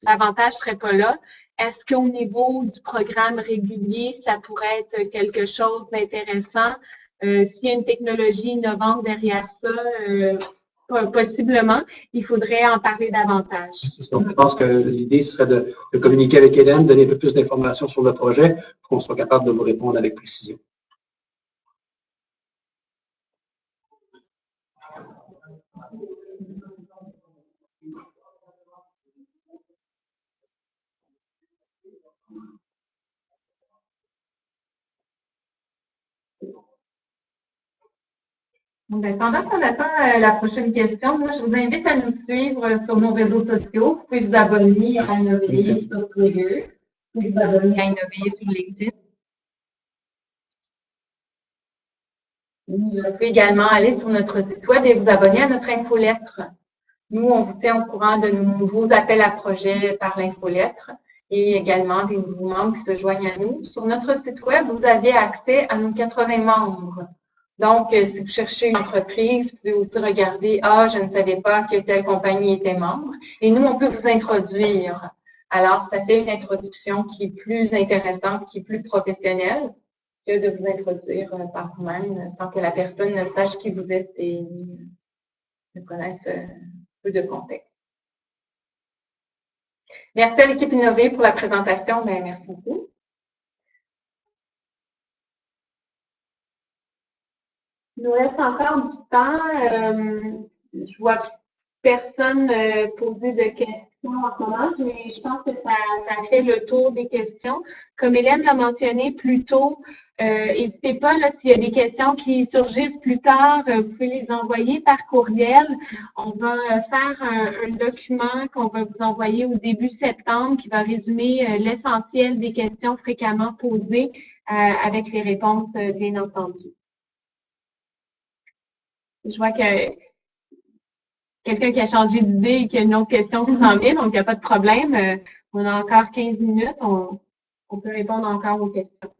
l'avantage ne serait pas là. Est-ce qu'au niveau du programme régulier, ça pourrait être quelque chose d'intéressant? S'il y a une technologie innovante derrière ça, possiblement, il faudrait en parler davantage. Donc, je pense que l'idée serait de communiquer avec Hélène, donner un peu plus d'informations sur le projet pour qu'on soit capable de vous répondre avec précision. Pendant qu'on attend la prochaine question, moi, je vous invite à nous suivre sur nos réseaux sociaux. Vous pouvez vous abonner à Innover sur Twitter. Vous pouvez vous abonner à Innover sur LinkedIn. Vous pouvez également aller sur notre site web et vous abonner à notre infolettre. Nous, on vous tient au courant de nos nouveaux appels à projets par l'infolettre et également des nouveaux membres qui se joignent à nous. Sur notre site web, vous avez accès à nos 80 membres. Donc, si vous cherchez une entreprise, vous pouvez aussi regarder « Ah, je ne savais pas que telle compagnie était membre ». Et nous, on peut vous introduire. Alors, ça fait une introduction qui est plus intéressante, qui est plus professionnelle. que de vous introduire par vous-même sans que la personne ne sache qui vous êtes et ne connaisse peu de contexte. Merci à l'équipe Innover pour la présentation. Bien, merci beaucoup. Il nous reste encore du temps. Je vois personne poser de questions en ce moment, mais je pense que ça fait le tour des questions. Comme Hélène l'a mentionné plus tôt, n'hésitez pas, là, s'il y a des questions qui surgissent plus tard, vous pouvez les envoyer par courriel. On va faire un document qu'on va vous envoyer au début septembre qui va résumer l'essentiel des questions fréquemment posées avec les réponses, bien entendu. Je vois que quelqu'un qui a changé d'idée et qui a une autre question qui s'en vient, donc il n'y a pas de problème. On a encore 15 minutes, on peut répondre encore aux questions.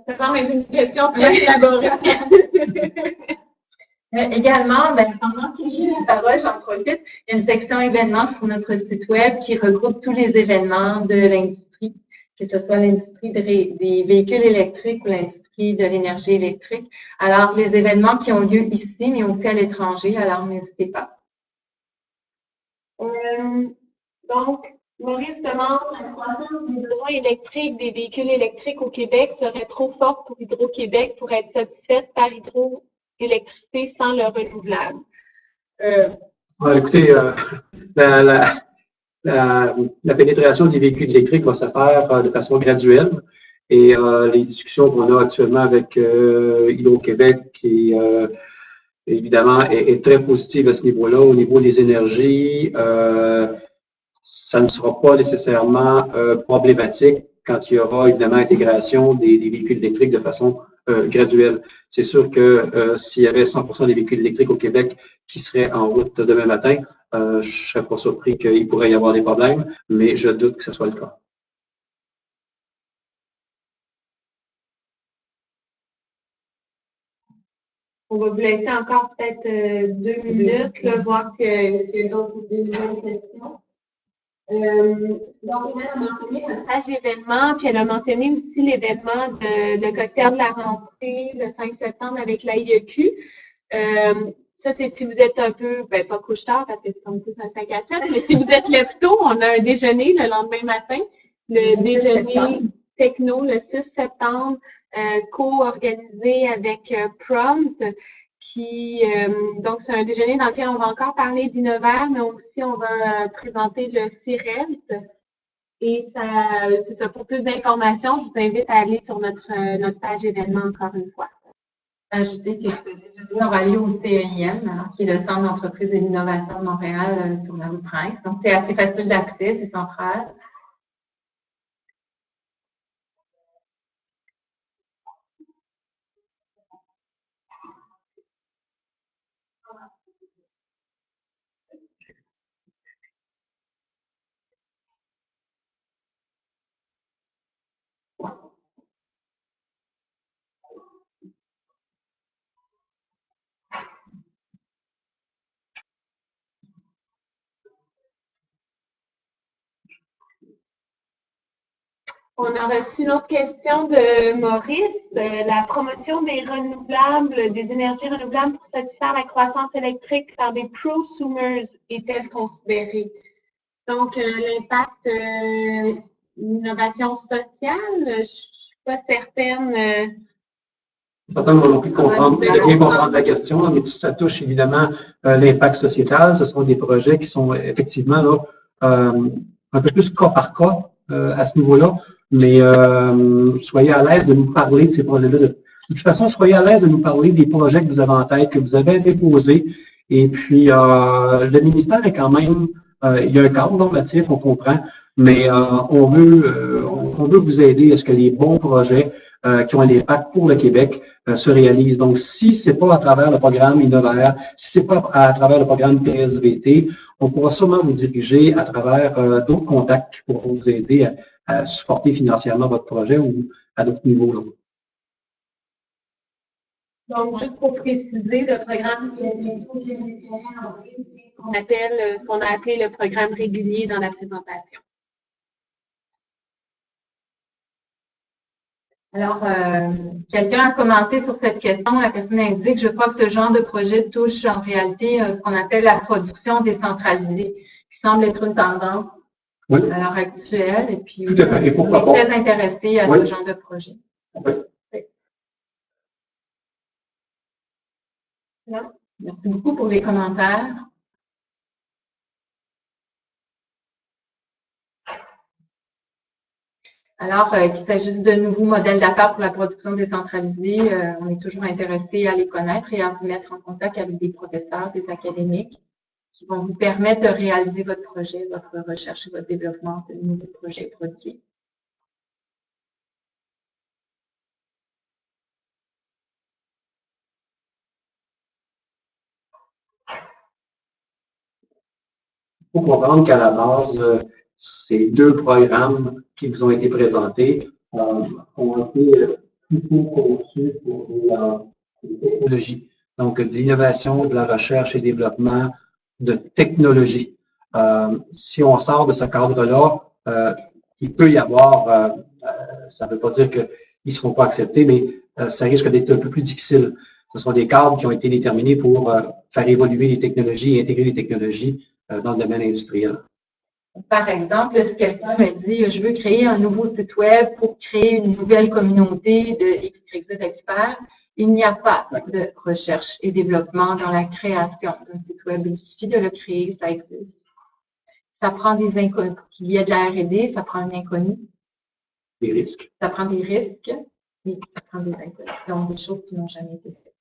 Ça semble être une question très élaborée. Également, pendant que j'ai la parole, j'en profite, il y a une section événements sur notre site web qui regroupe tous les événements de l'industrie, que ce soit l'industrie des véhicules électriques ou l'industrie de l'énergie électrique. Alors, les événements qui ont lieu ici, mais aussi à l'étranger, alors n'hésitez pas. Donc, Maurice demande, la croissance des besoins électriques des véhicules électriques au Québec serait trop forte pour Hydro-Québec pour être satisfaite par Hydro-Électricité sans le renouvelable. Écoutez, la pénétration des véhicules électriques va se faire de façon graduelle et les discussions qu'on a actuellement avec Hydro-Québec qui évidemment est très positive à ce niveau-là. Au niveau des énergies, ça ne sera pas nécessairement problématique quand il y aura évidemment intégration des véhicules électriques de façon graduelle. C'est sûr que s'il y avait 100% des véhicules électriques au Québec qui seraient en route demain matin, je ne serais pas surpris qu'il pourrait y avoir des problèmes, mais je doute que ce soit le cas. On va vous laisser encore peut-être 2 minutes, là, voir s'il y a d'autres questions. Donc, Hélène a mentionné notre page événement, puis elle a mentionné aussi l'événement de le concert de la rentrée le 5 septembre avec l'AIEQ. Ça, c'est si vous êtes un peu, pas couche-tard parce que c'est comme plus un 5 à 7, mais si vous êtes lève-tôt, on a un déjeuner le lendemain matin, le déjeuner techno le 6 septembre, co-organisé avec Prompt. Donc, c'est un déjeuner dans lequel on va encore parler d'Innover, mais aussi on va présenter le CIRELT. Et c'est ça. Pour plus d'informations, je vous invite à aller sur notre page événement encore une fois. Ajouter que ce déjeuner aura lieu au CEIM, qui est le Centre d'entreprise et d'innovation de Montréal sur la rue Prince. Donc, c'est assez facile d'accès, c'est central. On a reçu une autre question de Maurice. La promotion des renouvelables, des énergies renouvelables pour satisfaire la croissance électrique par des prosumers est-elle considérée? Donc, l'impact innovation sociale, je ne suis pas certaine. Certains vont non plus comprendre, bien comprendre la question, mais si ça touche évidemment l'impact sociétal, ce sont des projets qui sont effectivement là, un peu plus cas par cas à ce niveau-là. Mais soyez à l'aise de nous parler de ces projets-là. De toute façon, soyez à l'aise de nous parler des projets que vous avez en tête, que vous avez déposés. Et puis, le ministère est quand même, il y a un cadre normatif, on comprend. mais on veut vous aider à ce que les bons projets qui ont un impact pour le Québec se réalisent. Donc, si c'est pas à travers le programme Innovaire, si c'est pas à travers le programme PSVT, on pourra sûrement vous diriger à travers d'autres contacts pour vous aider à supporter financièrement votre projet ou à d'autres niveaux. Là. Donc, juste pour préciser, le programme PSVT, c'est ce qu'on a appelé le programme régulier dans la présentation. Alors, quelqu'un a commenté sur cette question. La personne indique, je crois que ce genre de projet touche en réalité ce qu'on appelle la production décentralisée, qui semble être une tendance à l'heure actuelle. Et puis, tout à fait. Et pourquoi on est très intéressé à ce genre de projet. Oui. Merci beaucoup pour les commentaires. Alors, qu'il s'agisse de nouveaux modèles d'affaires pour la production décentralisée, on est toujours intéressé à les connaître et à vous mettre en contact avec des professeurs, des académiques qui vont vous permettre de réaliser votre projet, votre recherche et votre développement de nouveaux projets produits. Il faut comprendre qu'à la base, ces deux programmes qui vous ont été présentés ont été plutôt conçus pour des technologies. Donc, de l'innovation, de la recherche et développement de technologies. Si on sort de ce cadre-là, il peut y avoir, ça ne veut pas dire qu'ils ne seront pas acceptés, mais ça risque d'être un peu plus difficile. Ce sont des cadres qui ont été déterminés pour faire évoluer les technologies et intégrer les technologies dans le domaine industriel. Par exemple, si quelqu'un me dit je veux créer un nouveau site web pour créer une nouvelle communauté de XYZ experts, il n'y a pas de recherche et développement dans la création d'un site web. Il suffit de le créer, ça existe. Ça prend des inconnus. Pour qu'il y ait de la R&D, ça prend un inconnu. Des risques. Ça prend des risques et ça prend des inconnus. Donc, des choses qui n'ont jamais été faites.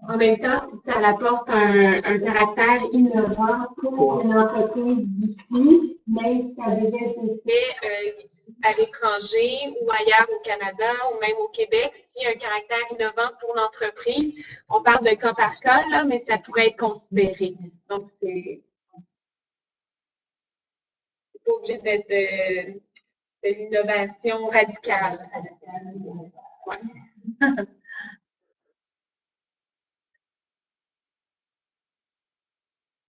En même temps, ça apporte un caractère innovant pour une entreprise d'ici, même si ça a déjà été fait à l'étranger ou ailleurs au Canada ou même au Québec. S'il y a un caractère innovant pour l'entreprise, on parle de cas par cas, là, mais ça pourrait être considéré. Donc, c'est pas obligé d'être de l'innovation radicale. Ouais.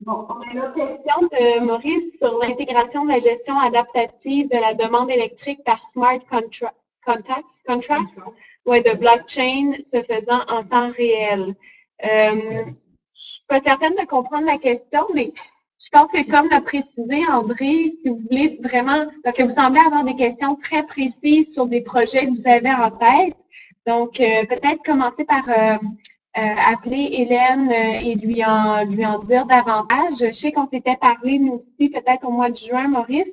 Bon, on a une autre question de Maurice sur l'intégration de la gestion adaptative de la demande électrique par smart contracts, ouais, de blockchain se faisant en temps réel. Je suis pas certaine de comprendre la question, mais je pense que comme l'a précisé André, si vous voulez vraiment, parce que vous semblez avoir des questions très précises sur des projets que vous avez en tête, donc peut-être commencer par appeler Hélène et lui en dire davantage. Je sais qu'on s'était parlé, nous aussi, peut-être au mois de juin, Maurice.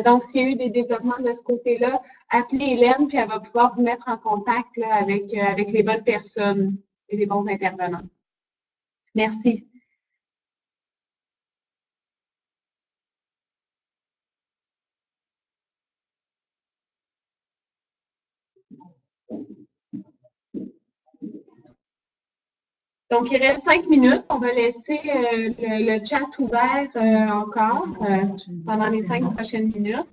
Donc, s'il y a eu des développements de ce côté-là, appelez Hélène, puis elle va pouvoir vous mettre en contact là, avec les bonnes personnes et les bons intervenants. Merci. Donc, il reste 5 minutes. On va laisser le chat ouvert encore pendant les 5 prochaines minutes.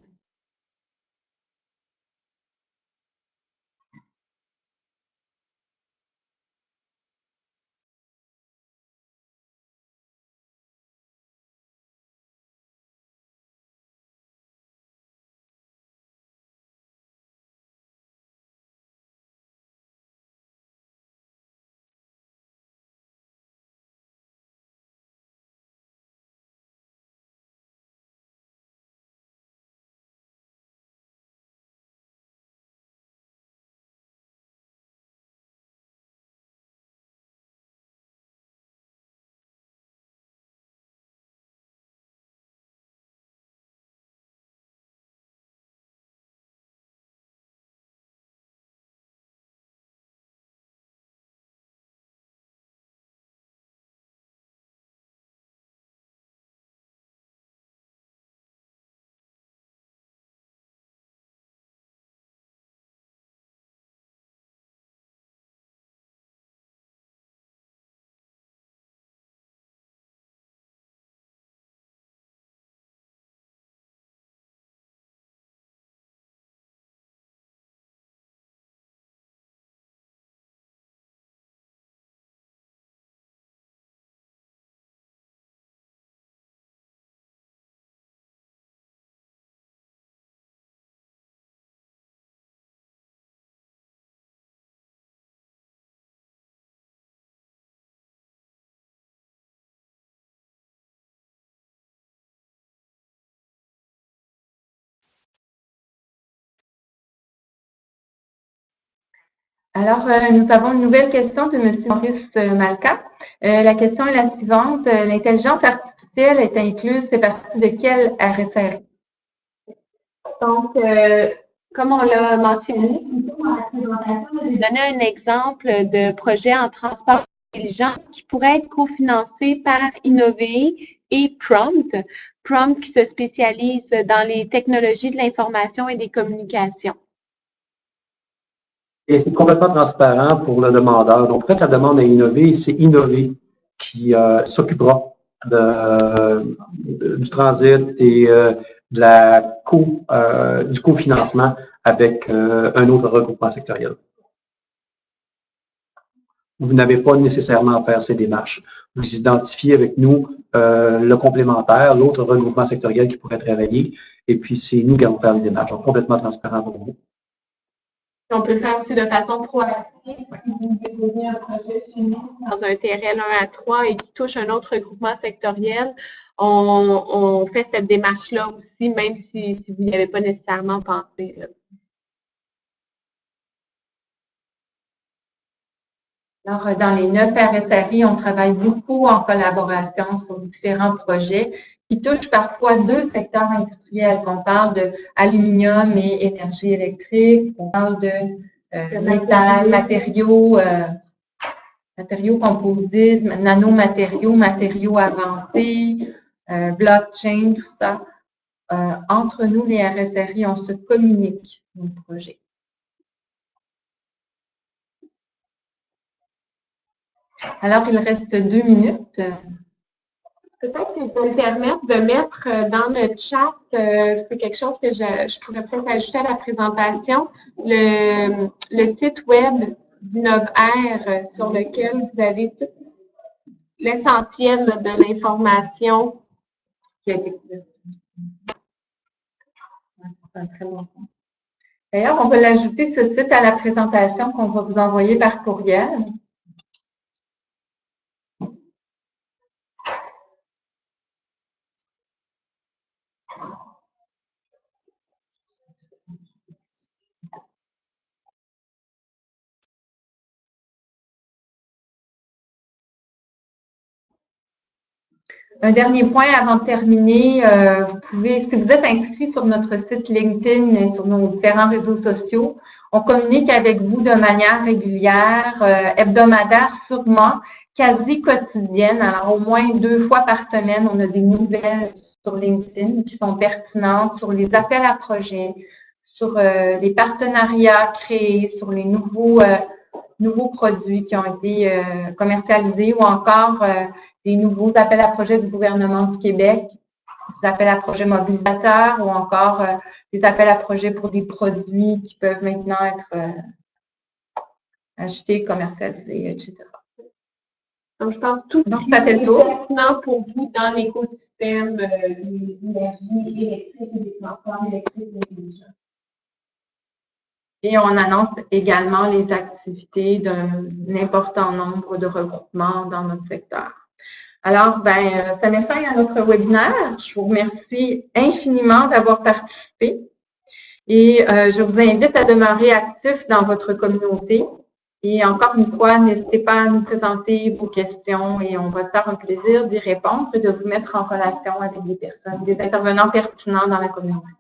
Alors, nous avons une nouvelle question de M. Maurice Malka. La question est la suivante. L'intelligence artificielle est incluse, fait partie de quel RSRI? Donc, comme on l'a mentionné, j'ai donné un exemple de projet en transport intelligent qui pourrait être cofinancé par Innover et Prompt. Prompt qui se spécialise dans les technologies de l'information et des communications. Et c'est complètement transparent pour le demandeur. Donc, faites la demande à Innover, c'est Innover qui s'occupera du transit et du cofinancement avec un autre regroupement sectoriel. Vous n'avez pas nécessairement à faire ces démarches. Vous identifiez avec nous le complémentaire, l'autre regroupement sectoriel qui pourrait travailler, et puis c'est nous qui allons faire les démarches. Donc, complètement transparent pour vous. On peut le faire aussi de façon proactive. Si vous déposez un projet chez nous dans un TRL 1 à 3 et qui touche un autre regroupement sectoriel, on fait cette démarche-là aussi, même si vous n'y avez pas nécessairement pensé. Alors, dans les 9 RSRI, on travaille beaucoup en collaboration sur différents projets qui touchent parfois 2 secteurs industriels. On parle de aluminium et énergie électrique, on parle de métal, matériaux composites, nanomatériaux, matériaux avancés, blockchain, tout ça. Entre nous, les RSRI, on se communique nos projets. Alors, il reste 2 minutes. Peut-être que je vais me permettre de mettre dans le chat, c'est quelque chose que je pourrais peut-être ajouter à la présentation, le site web d'Innovair sur lequel vous avez tout l'essentiel de l'information qui a été faite. D'ailleurs, on va l'ajouter, ce site, à la présentation qu'on va vous envoyer par courriel. Un dernier point avant de terminer, vous pouvez, si vous êtes inscrit sur notre site LinkedIn et sur nos différents réseaux sociaux, on communique avec vous de manière régulière, hebdomadaire sûrement, quasi quotidienne. Alors, au moins 2 fois par semaine, on a des nouvelles sur LinkedIn qui sont pertinentes sur les appels à projets, sur les partenariats créés, sur les nouveaux produits qui ont été commercialisés ou encore des nouveaux appels à projets du gouvernement du Québec, des appels à projets mobilisateurs ou encore des appels à projets pour des produits qui peuvent maintenant être achetés, commercialisés, etc. Donc, je pense que tout ça fait le tour. Pertinent pour vous dans l'écosystème de l'énergie électrique et des transports électriques de l'émission. Et on annonce également les activités d'un important nombre de regroupements dans notre secteur. Alors, ça met fin à notre webinaire. Je vous remercie infiniment d'avoir participé et je vous invite à demeurer actifs dans votre communauté. Et encore une fois, n'hésitez pas à nous présenter vos questions et on va se faire un plaisir d'y répondre et de vous mettre en relation avec des personnes, des intervenants pertinents dans la communauté.